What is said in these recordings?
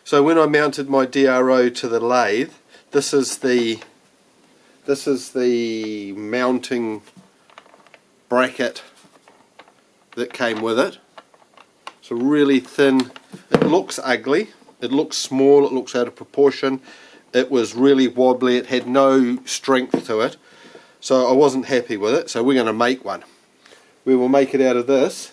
So when I mounted my DRO to the lathe, this is the mounting bracket that came with it. It's a really thin, it looks ugly, it looks small, it looks out of proportion, it was really wobbly, it had no strength to it, so I wasn't happy with it. So we're going to make one. We will make it out of this.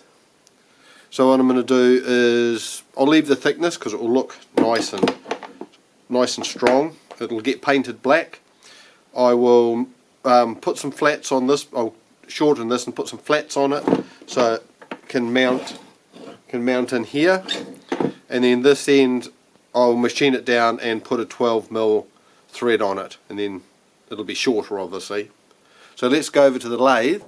So what I'm going to do is, I'll leave the thickness because it will look nice and strong. It'll get painted black. I will put some flats on this. I'll shorten this and put some flats on it so it can mount in here. And then this end I'll machine it down and put a 12mm thread on it, and then it'll be shorter obviously. So let's go over to the lathe.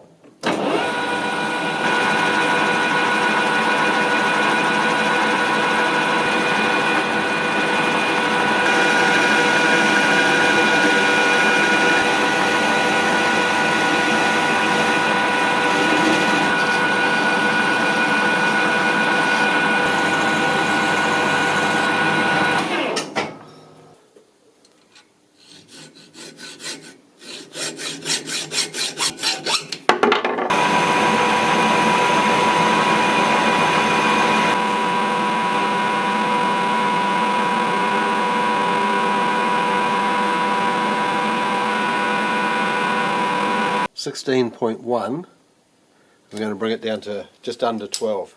.1, we're going to bring it down to just under 12.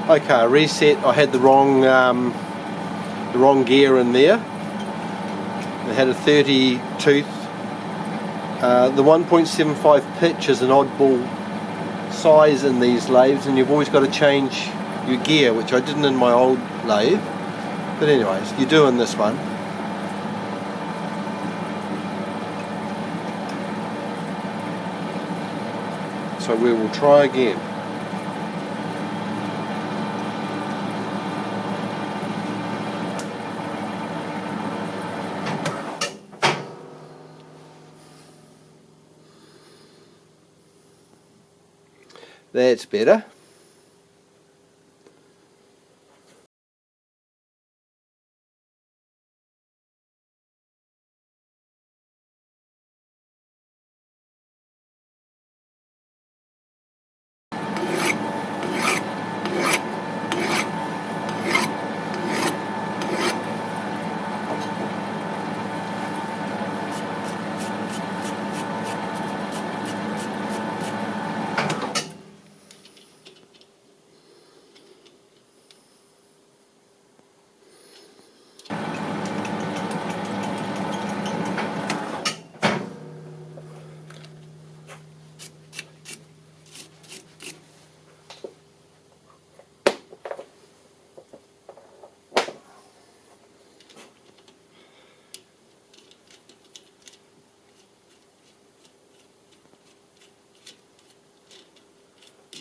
Okay, reset. I had the wrong gear in there. It had a 30 tooth. The 1.75 pitch is an oddball size in these lathes, and you've always got to change your gear, which I didn't in my old lathe. But anyways, you do in this one. So we will try again. That's better.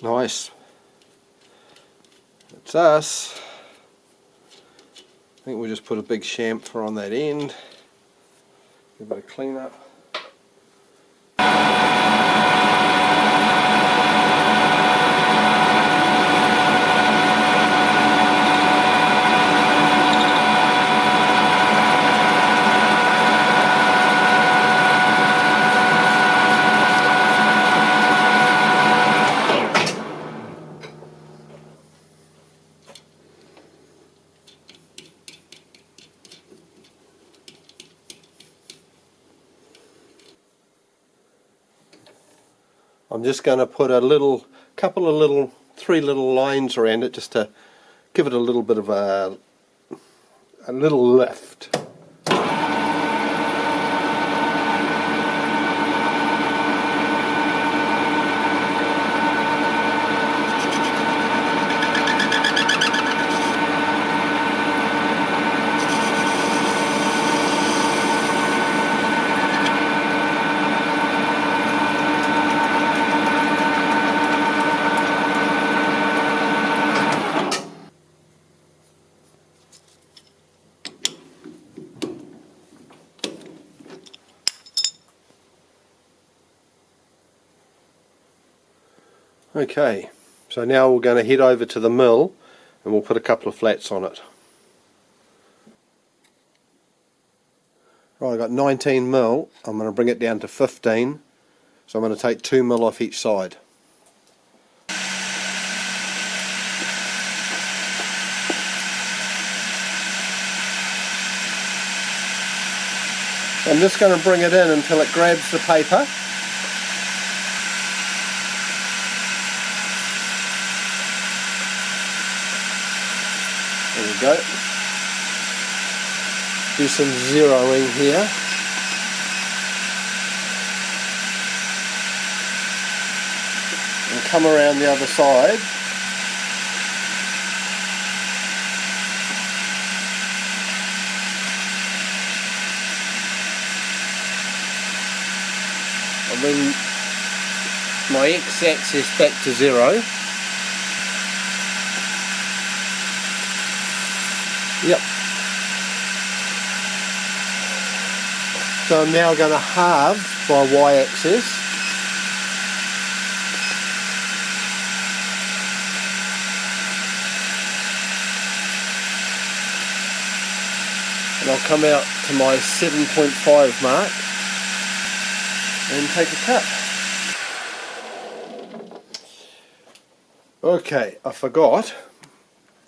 Nice. That's us. I think we'll just put a big chamfer on that end. Give it a clean up. I'm just going to put three little lines around it just to give it a little bit of a little lift. Okay, so now we're going to head over to the mill and we'll put a couple of flats on it. Right, I've got 19 mil, I'm going to bring it down to 15, so I'm going to take 2 mil off each side. I'm just going to bring it in until it grabs the paper. There we go. Do some zeroing here. And come around the other side. I'll bring my x-axis back to 0. Yep. So I'm now going to halve my y-axis. And I'll come out to my 7.5 mark and take a cut. Okay, I forgot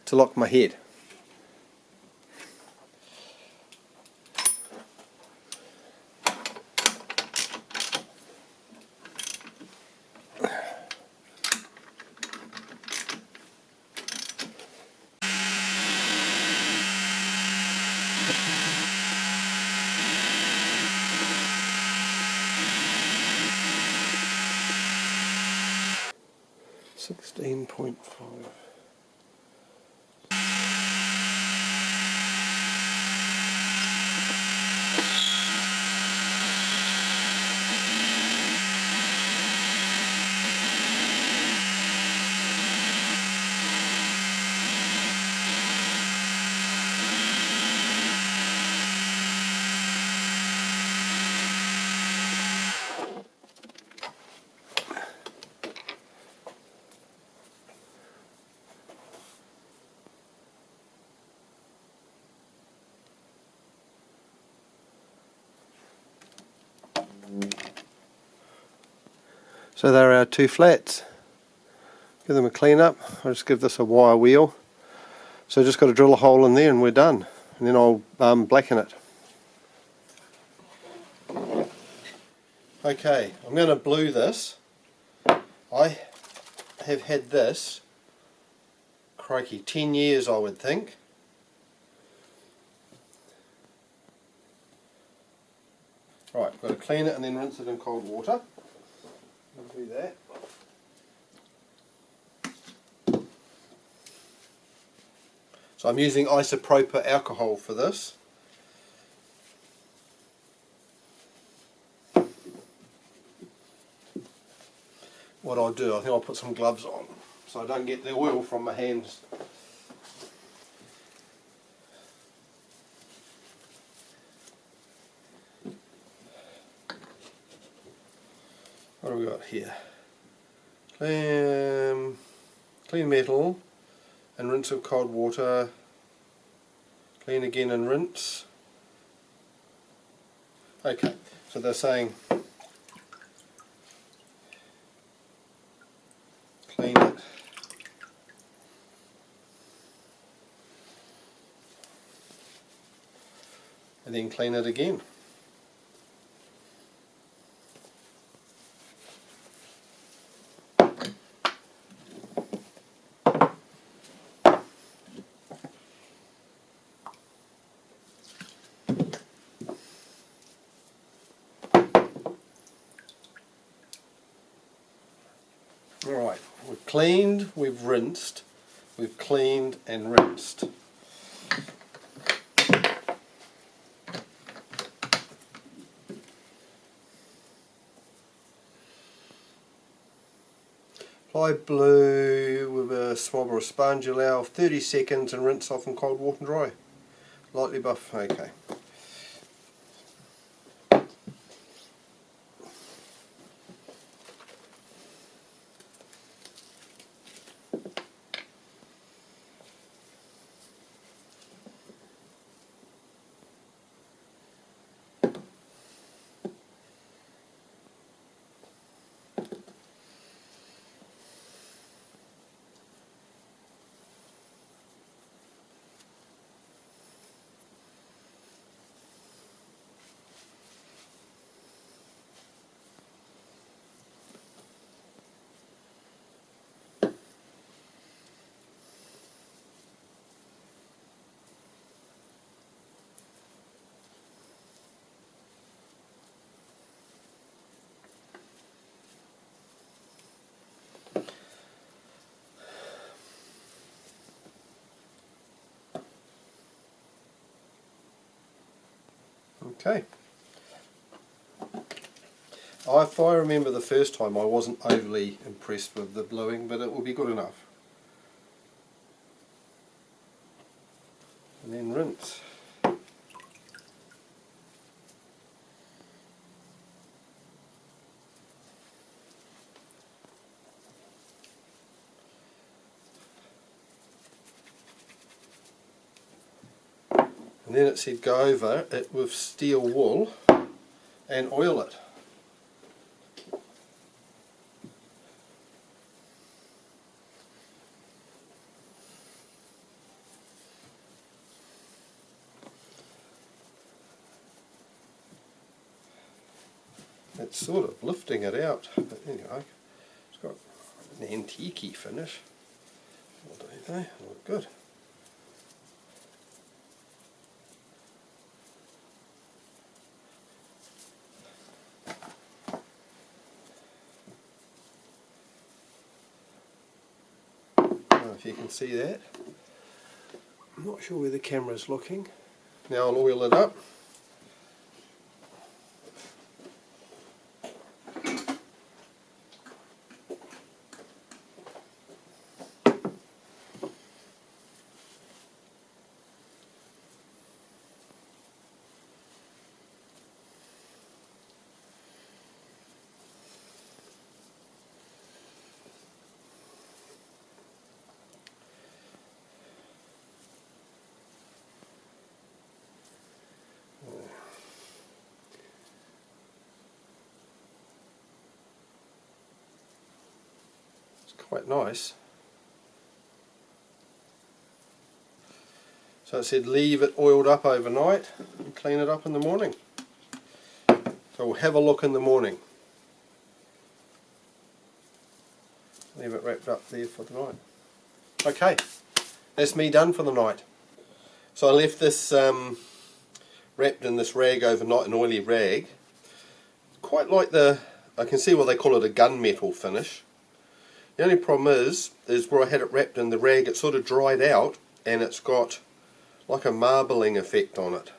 to lock my head. $16.5. So there are our 2 flats. Give them a clean up. I'll just give this a wire wheel. So just got to drill a hole in there and we're done. And then I'll blacken it. Okay, I'm going to blue this. I have had this, crikey, 10 years I would think. Right, I've got to clean it and then rinse it in cold water. I'll do that. So I'm using isopropyl alcohol for this. What I'll do, I think I'll put some gloves on so I don't get the oil from my hands. What have we got here? Clean metal and rinse with cold water. Clean again and rinse. Okay, so they're saying clean it. And then clean it again. Alright, we've cleaned, we've rinsed, we've cleaned and rinsed. Apply blue with a swab or a sponge, allow 30 seconds and rinse off in cold water and dry. Lightly buff, okay. Okay. If I remember the first time, I wasn't overly impressed with the bluing, but it will be good enough. And then rinse. And then it said go over it with steel wool and oil it. It's sort of lifting it out, but anyway, it's got an antique-y finish. What do they look good. If you can see that. I'm not sure where the camera's looking. Now I'll oil it up. Quite nice. So it said leave it oiled up overnight and clean it up in the morning. So we'll have a look in the morning. Leave it wrapped up there for the night. Okay, that's me done for the night. So I left this wrapped in this rag overnight, an oily rag. Quite like I can see why they call it a gunmetal finish. The only problem is where I had it wrapped in the rag, it sort of dried out and it's got like a marbling effect on it.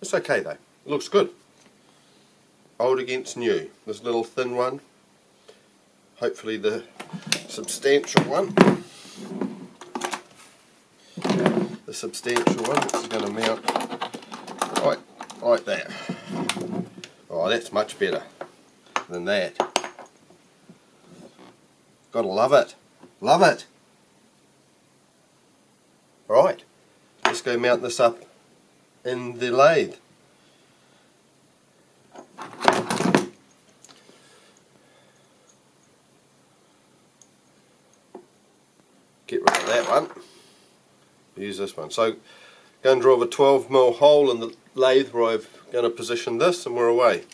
It's okay though, it looks good. Old against new. This little thin one, hopefully the substantial one. The substantial one is going to mount right like that. Oh, that's much better than that. Gotta love it. Love it. Right, let's go mount this up in the lathe. Get rid of that one. Use this one. So, go and drill a 12mm hole in the lathe where I'm going to position this, and we're away.